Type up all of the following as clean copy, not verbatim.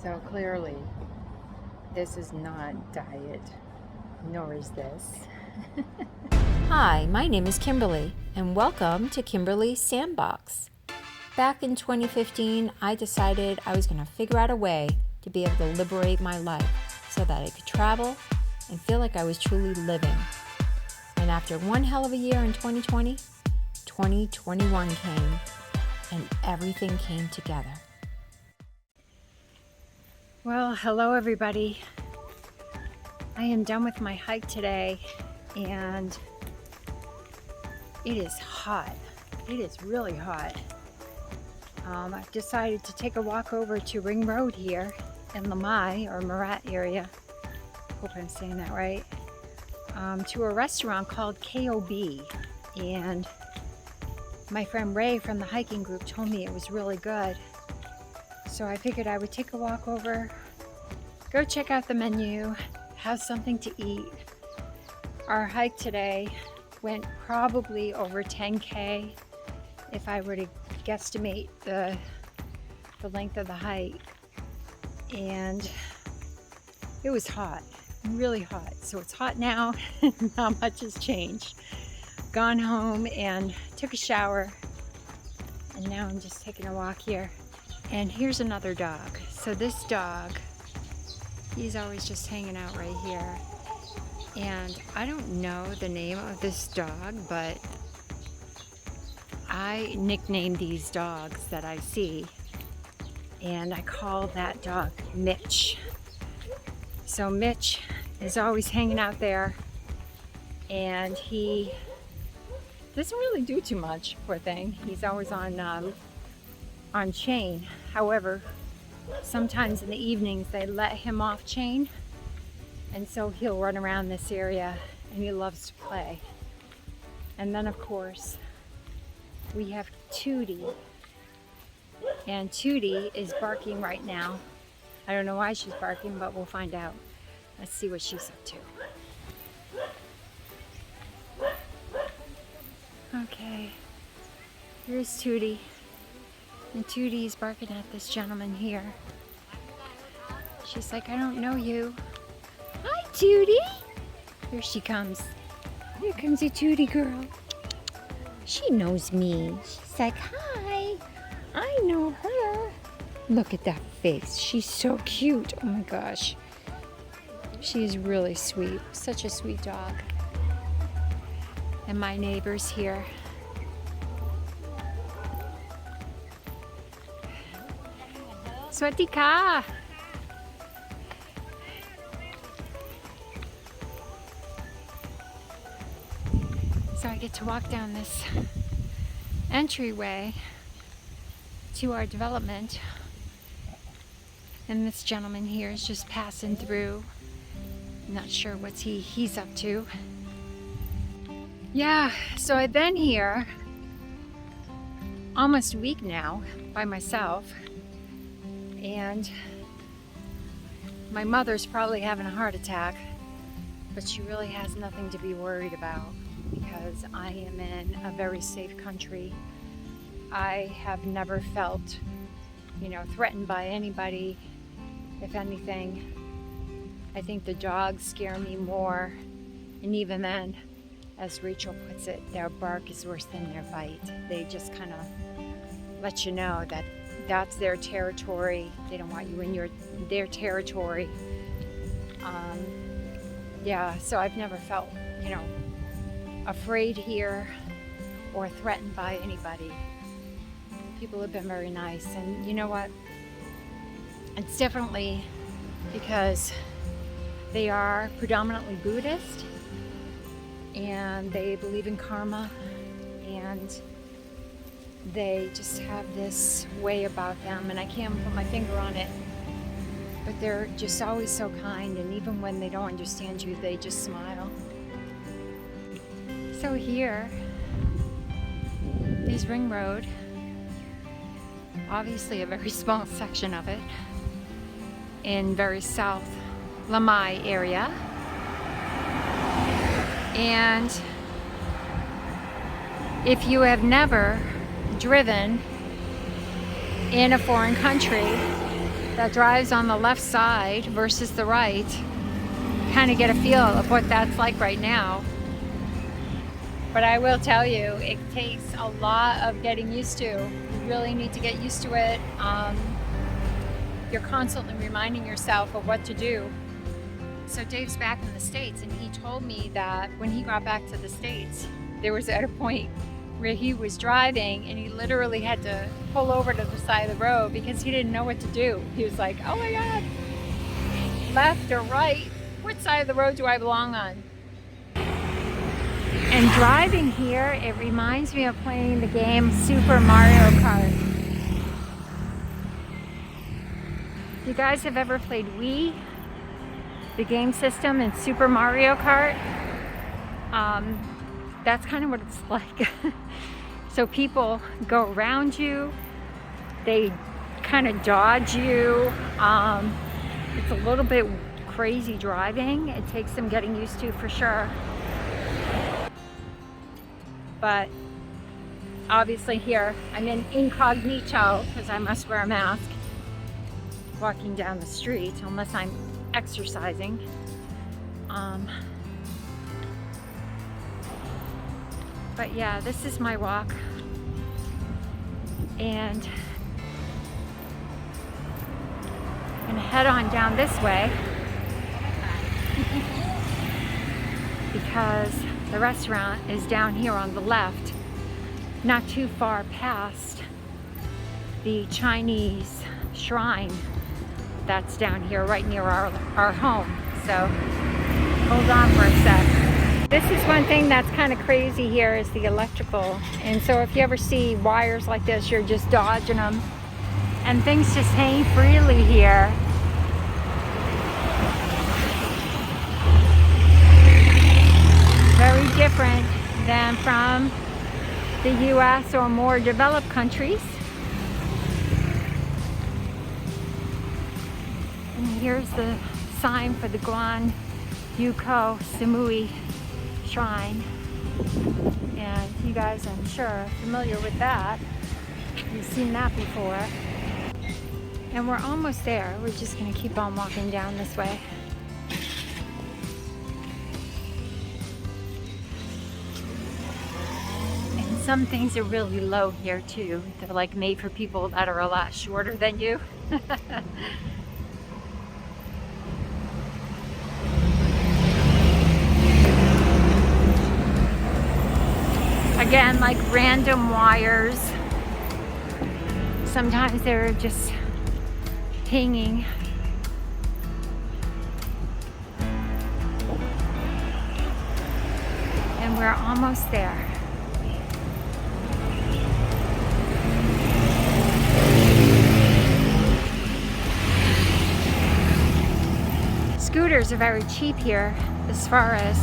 So clearly, this is not diet, nor is this. Hi, my name is Kimberly, and welcome to Kimberly's Sandbox. Back in 2015, I decided I was going to figure out a way to be able to liberate my life so that I could travel and feel like I was truly living. And after one hell of a year in 2020, 2021 came, and everything came together. Well, hello everybody. I am done with my hike today, and it is hot. It is really hot. I've decided to take a walk over to Ring Road here in Lamai, or Marat area. Hope I'm saying that right. To a restaurant called KOB, and my friend Ray from the hiking group told me it was really good. So I figured I would take a walk over, go check out the menu, have something to eat. Our hike today went probably over 10K if I were to guesstimate the length of the hike. And it was hot, really hot. So it's hot now, not much has changed. Gone home and took a shower, and now I'm just taking a walk here. And here's another dog. So this dog, he's always just hanging out right here. And I don't know the name of this dog, but I nickname these dogs that I see, and I call that dog Mitch. So Mitch is always hanging out there, and he doesn't really do too much, poor thing. He's always on chain. However, sometimes in the evenings they let him off chain, and so he'll run around this area, and he loves to play. And then of course we have Tootie, and Tootie is barking right now. I don't know why she's barking, but we'll find out. Let's see what she's up to. Okay, here's Tootie. And Tootie is barking at this gentleman here. She's like, I don't know you. Hi, Tootie. Here she comes. Here comes a Tootie girl. She knows me. She's like, hi. I know her. Look at that face. She's so cute. Oh my gosh. She's really sweet. Such a sweet dog. And my neighbor's here. Swatika. So I get to walk down this entryway to our development, and this gentleman here is just passing through. I'm not sure what he's up to. Yeah, so I've been here almost a week now by myself. And my mother's probably having a heart attack, but she really has nothing to be worried about because I am in a very safe country. I have never felt, threatened by anybody. If anything, I think the dogs scare me more. And even then, as Rachel puts it, their bark is worse than their bite. They just kind of let you know that that's their territory. They don't want you in their territory. So I've never felt, afraid here or threatened by anybody. People have been very nice, and you know what? It's definitely because they are predominantly Buddhist, and they believe in karma, and they just have this way about them, and I can't put my finger on it, but they're just always so kind, and even when they don't understand you, they just smile. So here is Ring Road, obviously a very small section of it, in very South Lamai area, and if you have never driven in a foreign country, that drives on the left side versus the right kind of get a feel of what that's like right now. But I will tell you, it takes a lot of getting used to. You really need to get used to it. You're constantly reminding yourself of what to do. So Dave's back in the States, and he told me that when he got back to the States, there was at a point where he was driving and he literally had to pull over to the side of the road because he didn't know what to do. He was like, oh my God, left or right? Which side of the road do I belong on? And driving here, it reminds me of playing the game Super Mario Kart. If you guys have ever played Wii, the game system in Super Mario Kart, that's kind of what it's like. So people go around you, they kind of dodge you. It's a little bit crazy driving. It takes some getting used to for sure. But obviously here I'm in incognito because I must wear a mask walking down the street unless I'm exercising. But yeah, this is my walk, and I'm gonna head on down this way because the restaurant is down here on the left, not too far past the Chinese shrine that's down here right near our home. So hold on for a sec. This is one thing that's kind of crazy here is the electrical. And so if you ever see wires like this, you're just dodging them. And things just hang freely here. Very different than from the US or more developed countries. And here's the sign for the Koh Samui shrine. And you guys, I'm sure, are familiar with that. You've seen that before. And we're almost there. We're just gonna keep on walking down this way. And some things are really low here too. They're like made for people that are a lot shorter than you. Again, like random wires. Sometimes they're just hanging. And we're almost there. Scooters are very cheap here as far as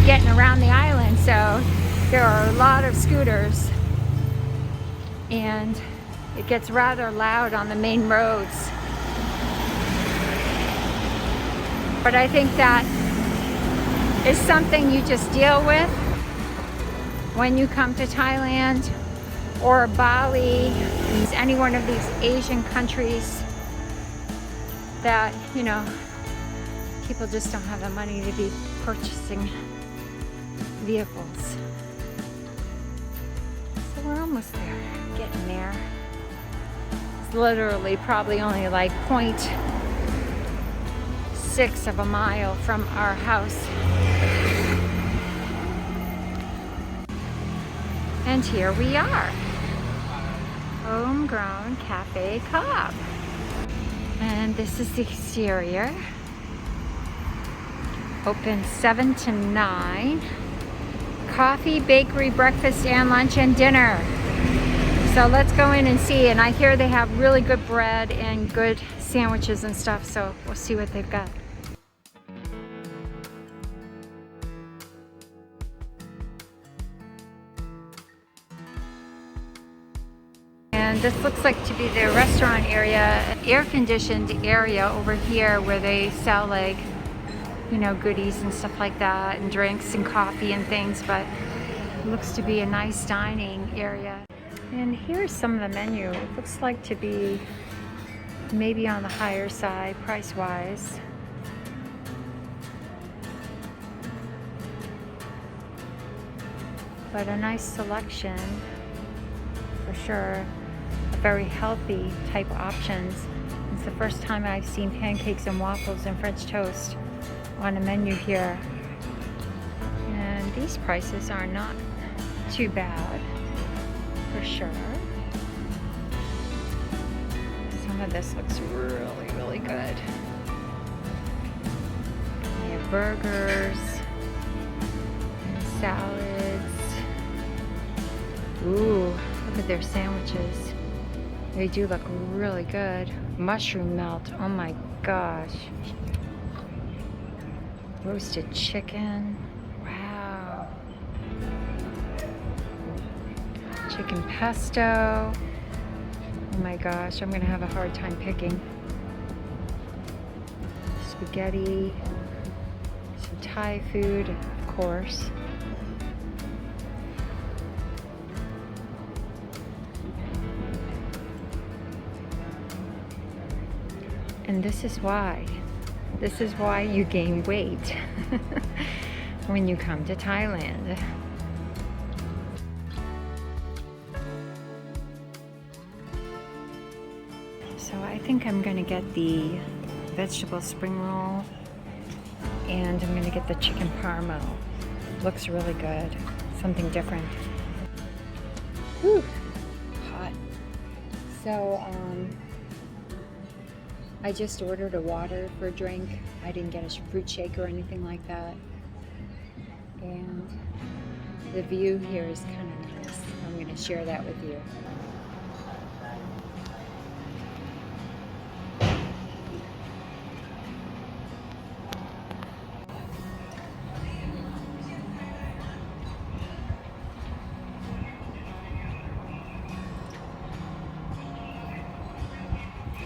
getting around the island, so there are a lot of scooters, and it gets rather loud on the main roads. But I think that is something you just deal with when you come to Thailand or Bali, any one of these Asian countries that, you know, people just don't have the money to be purchasing vehicles. So we're almost there, getting there. It's literally probably only like 0.6 of a mile from our house. And here we are, Homegrown Cafe KOB. And this is the exterior. Open 7 to 9. Coffee, bakery, breakfast, and lunch and dinner. So let's go in and see. And I hear they have really good bread and good sandwiches and stuff. So we'll see what they've got. And this looks like to be the restaurant area, air-conditioned area over here where they sell like, you know, goodies and stuff like that, and drinks and coffee and things, but it looks to be a nice dining area. And here's some of the menu. It looks like to be maybe on the higher side price-wise. But a nice selection for sure. Very healthy type options. It's the first time I've seen pancakes and waffles and French toast on a menu here. And these prices are not too bad for sure. Some of this looks really, really good. We have burgers and salads. Ooh, look at their sandwiches. They do look really good. Mushroom melt, oh my gosh. Roasted chicken, wow. Chicken pesto. Oh my gosh, I'm gonna have a hard time picking. Spaghetti, some Thai food, of course. And this is why you gain weight when you come to Thailand. So I think I'm gonna get the vegetable spring roll and I'm gonna get the chicken parmo. Looks really good, something different. Whew, hot. So I just ordered a water for a drink. I didn't get a fruit shake or anything like that. And the view here is kind of nice. I'm going to share that with you.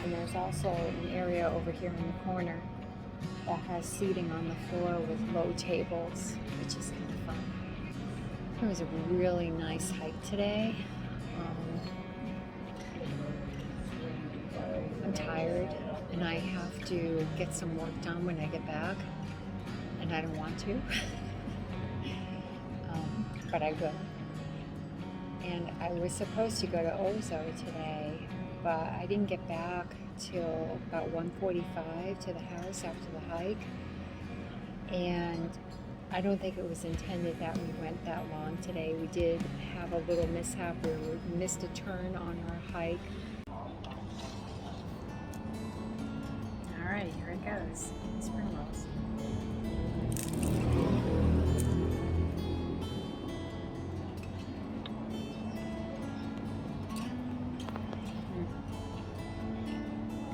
And there's also an area over here in the corner that has seating on the floor with low tables, which is kind of fun. It was a really nice hike today. I'm tired and I have to get some work done when I get back, and I don't want to, but I will. And I was supposed to go to Ozo today, but I didn't get back till about 1:45 to the house after the hike. And I don't think it was intended that we went that long today. We did have a little mishap where we missed a turn on our hike. All right, here it goes. Spring rolls.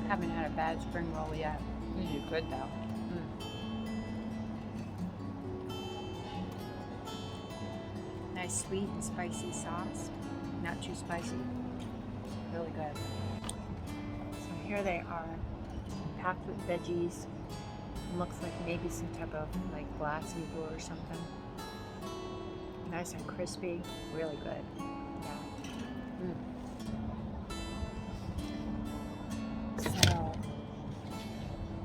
Haven't had a bad spring roll yet. These are good though. Nice sweet and spicy sauce. Not too spicy. Really good. So here they are, packed with veggies. Looks like maybe some type of like glass noodle or something. Nice and crispy. Really good. Yeah. So,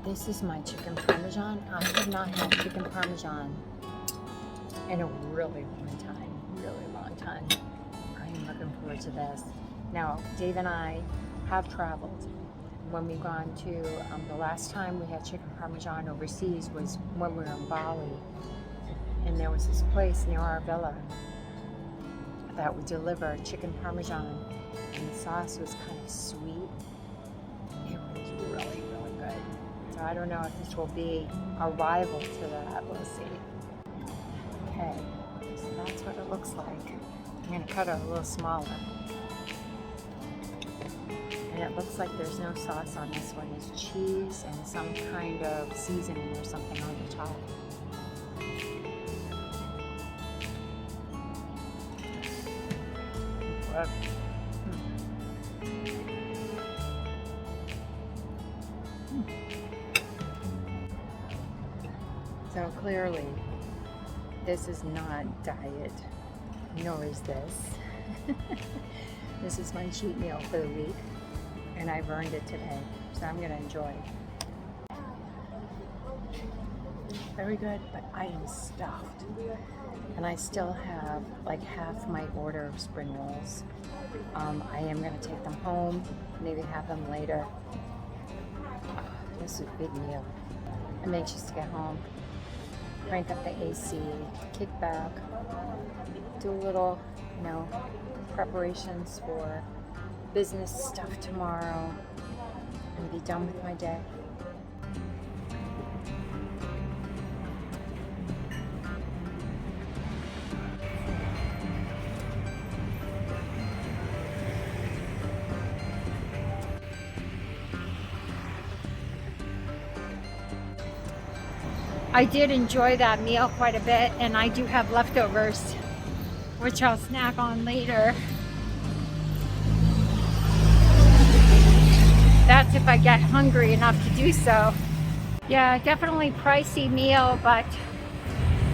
this is my chicken parmesan. I have not had chicken parmesan in a really long time. I am looking forward to this. Now, Dave and I have traveled. When we've gone to, the last time we had chicken parmesan overseas was when we were in Bali. And there was this place near our villa that would deliver chicken parmesan. And the sauce was kind of sweet. It was really good. So I don't know if this will be a rival to that. We'll see. Okay, so that's what it looks like. I'm going to cut it a little smaller. And it looks like there's no sauce on this one. It's cheese and some kind of seasoning or something on the top. Whoa. So clearly, this is not diet, nor is this. This is my cheat meal for the week, and I've earned it today, so I'm gonna enjoy. Very good, but I am stuffed. And I still have like half my order of spring rolls. I am gonna take them home, maybe have them later. This is a big meal. I'm anxious to get home. Crank up the AC, kick back, do a little, preparations for business stuff tomorrow, and be done with my day. I did enjoy that meal quite a bit, and I do have leftovers, which I'll snack on later. That's if I get hungry enough to do so. Yeah, definitely pricey meal, but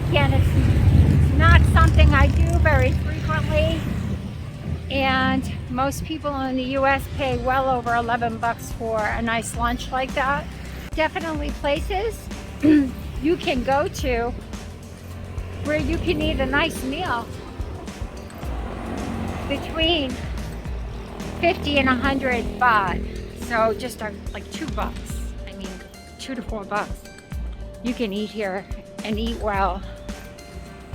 again, it's not something I do very frequently. And most people in the US pay well over 11 bucks for a nice lunch like that. Definitely places you can go to where you can eat a nice meal between 50 and 100 baht. So just like 2 bucks. I mean, 2 to 4 bucks. You can eat here and eat well.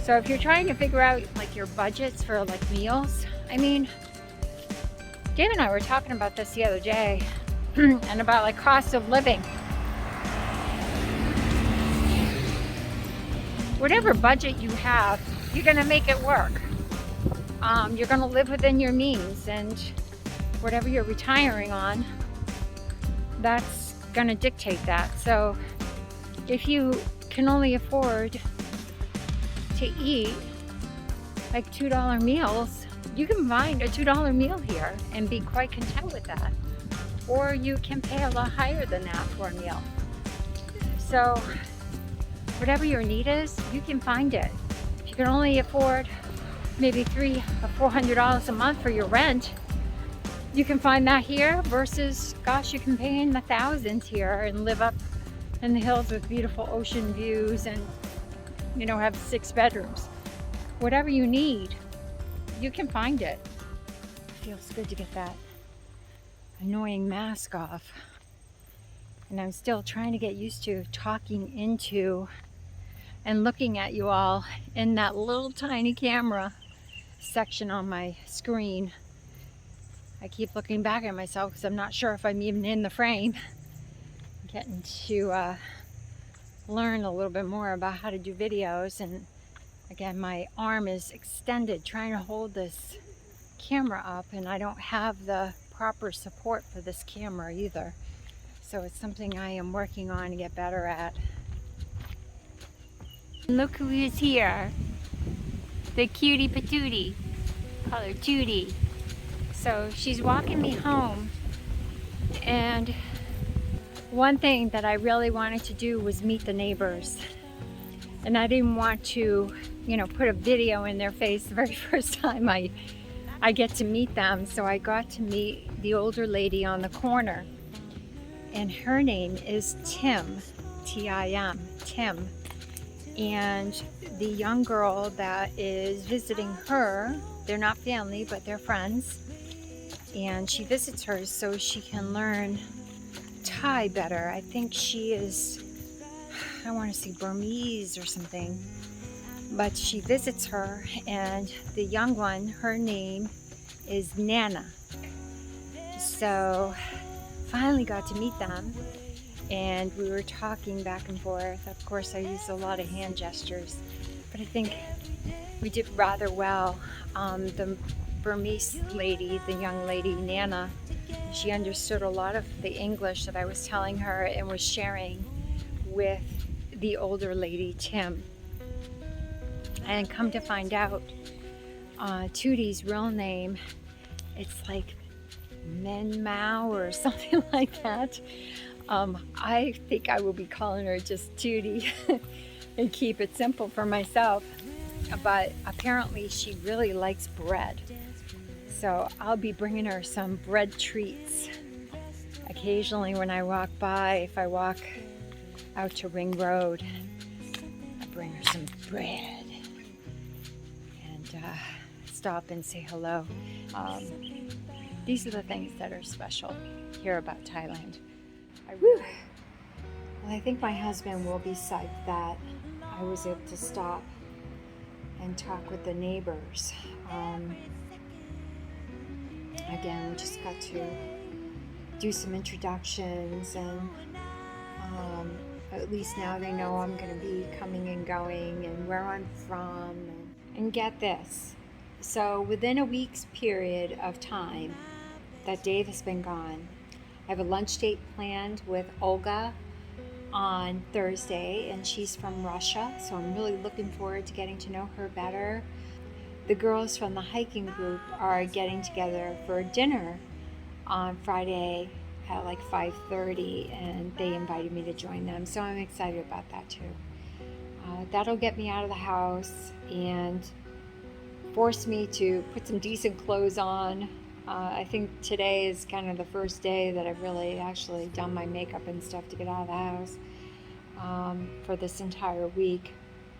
So if you're trying to figure out like your budgets for like meals, I mean, Dave and I were talking about this the other day and about like cost of living. Whatever budget you have, you're gonna make it work. You're gonna live within your means, and whatever you're retiring on, that's gonna dictate that. So if you can only afford to eat like $2 meals, you can find a $2 meal here and be quite content with that. Or you can pay a lot higher than that for a meal. So whatever your need is, you can find it. If you can only afford maybe $300 or $400 a month for your rent, you can find that here versus, gosh, you can pay in the thousands here and live up in the hills with beautiful ocean views and, have 6 bedrooms. Whatever you need, you can find it. It feels good to get that annoying mask off. And I'm still trying to get used to talking into and looking at you all in that little tiny camera section on my screen. I keep looking back at myself because I'm not sure if I'm even in the frame. I'm getting to learn a little bit more about how to do videos, and again, my arm is extended trying to hold this camera up, and I don't have the proper support for this camera either. So it's something I am working on to get better at. Look who is here. The cutie patootie. Call her Tootie. So she's walking me home, and one thing that I really wanted to do was meet the neighbors. And I didn't want to, put a video in their face the very first time I get to meet them. So I got to meet the older lady on the corner, and her name is Tim, T-I-M, Tim. And the young girl that is visiting her, they're not family, but they're friends. And she visits her so she can learn Thai better. I think she is, I want to say Burmese or something. But she visits her, and the young one, her name is Nana. So finally got to meet them, and we were talking back and forth. Of course, I used a lot of hand gestures, but I think we did rather well. The Burmese lady, the young lady Nana, she understood a lot of the English that I was telling her and was sharing with the older lady, Tim. And come to find out, Tootie's real name, it's like Men Mao or something like that. I think I will be calling her just Tootie and keep it simple for myself. But apparently she really likes bread. So I'll be bringing her some bread treats. Occasionally when I walk by, if I walk out to Ring Road, I bring her some bread and stop and say hello. These are the things that are special here about Thailand. Well, I think my husband will be psyched that I was able to stop and talk with the neighbors. Again, we just got to do some introductions, and at least now they know I'm going to be coming and going and where I'm from. And get this, so within a week's period of time that Dave has been gone, I have a lunch date planned with Olga on Thursday, and she's from Russia, so I'm really looking forward to getting to know her better. The girls from the hiking group are getting together for dinner on Friday at like 5:30, and they invited me to join them, so I'm excited about that too. That'll get me out of the house and force me to put some decent clothes on. I think today is kind of the first day that I've really actually done my makeup and stuff to get out of the house for this entire week.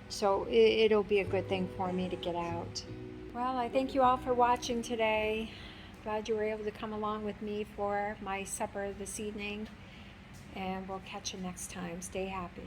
So it'll be a good thing for me to get out. Well, I thank you all for watching today. Glad you were able to come along with me for my supper this evening. And we'll catch you next time. Stay happy.